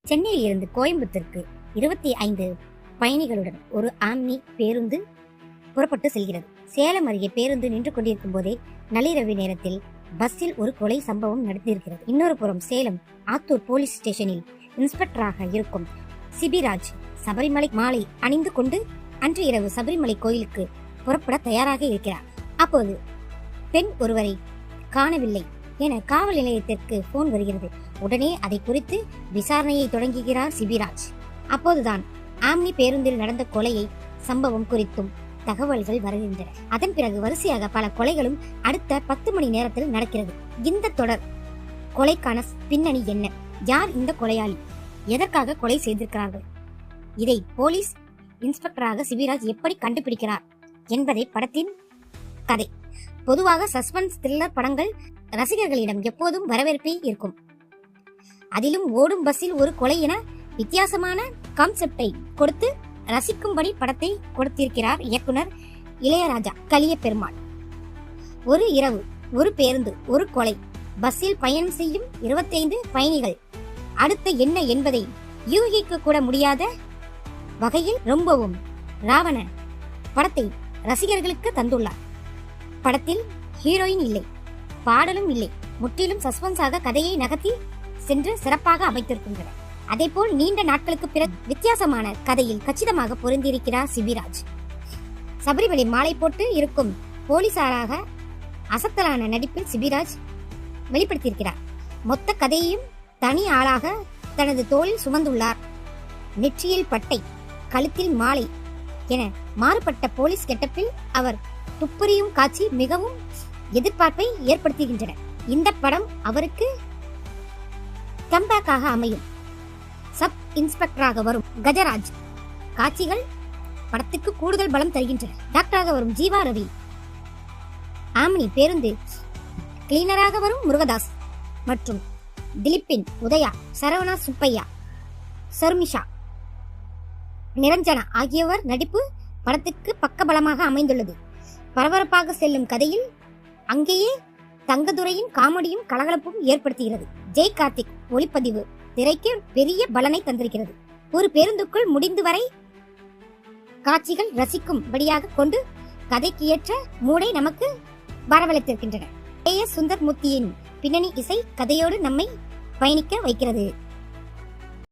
சென்னையில் இருந்து கோயம்புத்தூருக்கு 25 பயணிகளுடன் ஒரு ஆம்னி பேருந்து புறப்பட்டு செல்கிறது. சேலம் அருகே பேருந்து நின்று கொண்டிருக்கும் போதே நள்ளிரவு நேரத்தில் பஸ்ஸில் ஒரு கொலை சம்பவம் நடந்திருக்கிறது. இன்னொரு புறம் சேலம் ஆத்தூர் போலீஸ் ஸ்டேஷனில் இன்ஸ்பெக்டராக இருக்கும் சிபிராஜ் சபரிமலை மாலை அணிந்து கொண்டு அன்று இரவு சபரிமலை கோயிலுக்கு புறப்பட தயாராக இருக்கிறார். அப்போது பெண் ஒருவரை காணவில்லை என காவல் நிலையத்திற்கு போன் வருகிறது. உடனே அதை குறித்து விசாரணையை தொடங்குகிறார் சிபிராஜ். அப்போதுதான் ஆம்னி பேருந்தில் நடந்த கொலையை சம்பவம் குறித்தும் தகவல்கள் வருகின்றன. அதன் பிறகு வரிசையாக பல கொலைகளும் அடுத்த 10 மணி நேரத்தில் நடக்கிறது. இந்த தொடர் கொலைக்கான பின்னணி என்ன? யார் இந்த கொலையாளி? எதற்காக கொலை செய்திருக்கிறார்கள்? இதை போலீஸ் இன்ஸ்பெக்டராக சிபிராஜ் எப்படி கண்டுபிடிக்கிறார் என்பதை படத்தின் கதை. பொதுவாக சஸ்பென்ஸ் த்ரில்லர் படங்கள் ரசிகர்களிடம் எப்போதும் வரவேற்பே இருக்கும். அதிலும் ஓடும் பஸ்ஸில் ஒரு கொலை என வித்தியாசமான கான்செப்டை கொடுத்து ரசிக்கும்படி படத்தை கொடுத்திருக்கிறார் இயக்குனர் இளையராஜா கலியபெருமாள். ஒரு இரவு, ஒரு பேருந்து, ஒரு கொலை, பஸ்ஸில் பயணம் செய்யும் 25 பயணிகள். அடுத்து என்ன என்பதை யூகிக்க கூட முடியாத வகையில் ரொம்பவும் ராவண படத்தை ரசிகர்களுக்கு தந்துள்ளார். படத்தில் ஹீரோயின் இல்லை, பாடலும் இல்லை, முற்றிலும் சஸ்பென்ஸாக கதையை நகர்த்தி சென்று சிறப்பாக அமைத்திருக்கின்றனர். அதேபோல் நீண்ட நாட்களுக்கு பிறகு வித்தியாசமான கதையில் கச்சிதமாக பொருந்திருக்கிறார் சிபிராஜ். சபரிமலை மாலை போட்டு இருக்கும் போலீசாராக அசத்தலான நடிப்பில் சிபிராஜ் வெளிப்படுத்தியிருக்கிறார். மொத்த கதையையும் தனி ஆளாக தனது தோளில் சுமந்துள்ளார். நெற்றியில் பட்டை, கழுத்தில் மாலை என மாறுபட்ட போலீஸ் கெட்டப்பில் அவர் துப்பறியும் காட்சி மிகவும் எதிர்பார்ப்பை ஏற்படுத்துகின்றன. இந்த படம் அவருக்கு கம்பேக்காக அமையும். சப் இன்ஸ்பெக்டராக வரும் கஜராஜ் காட்சிகள் படத்துக்கு கூடுதல் பலம் தருகின்றன. டாக்டராக வரும் ஜீவா ரவி, ஆம்னி பேருந்து கிளீனராக வரும் முருகதாஸ் மற்றும் திலீப்பின் உதயா, சரவணா சுப்பையா, சர்மிஷா, நிரஞ்சனா ஆகியோர் நடிப்பு படத்துக்கு பக்கபலமாக அமைந்துள்ளது. பரபரப்பாக செல்லும் கதையில் அங்கேயே தங்கதுரையின் காமெடியும் கலகலப்பும் ஏற்படுத்துகிறது. ஜெய் கார்த்திக் ஒளிப்பதிவு திரைக்கு பெரிய பலனை தந்திருக்கிறது. ஒரு பேருந்துக்குள் முடிந்து வரை காட்சிகள் ரசிக்கும்படியாக கொண்டு கதைக்கு ஏற்ற மூடை நமக்கு வரவழைத்திருக்கின்றன. சுந்தர் மூர்த்தியின் பின்னணி இசை கதையோடு நம்மை பயணிக்க வைக்கிறது.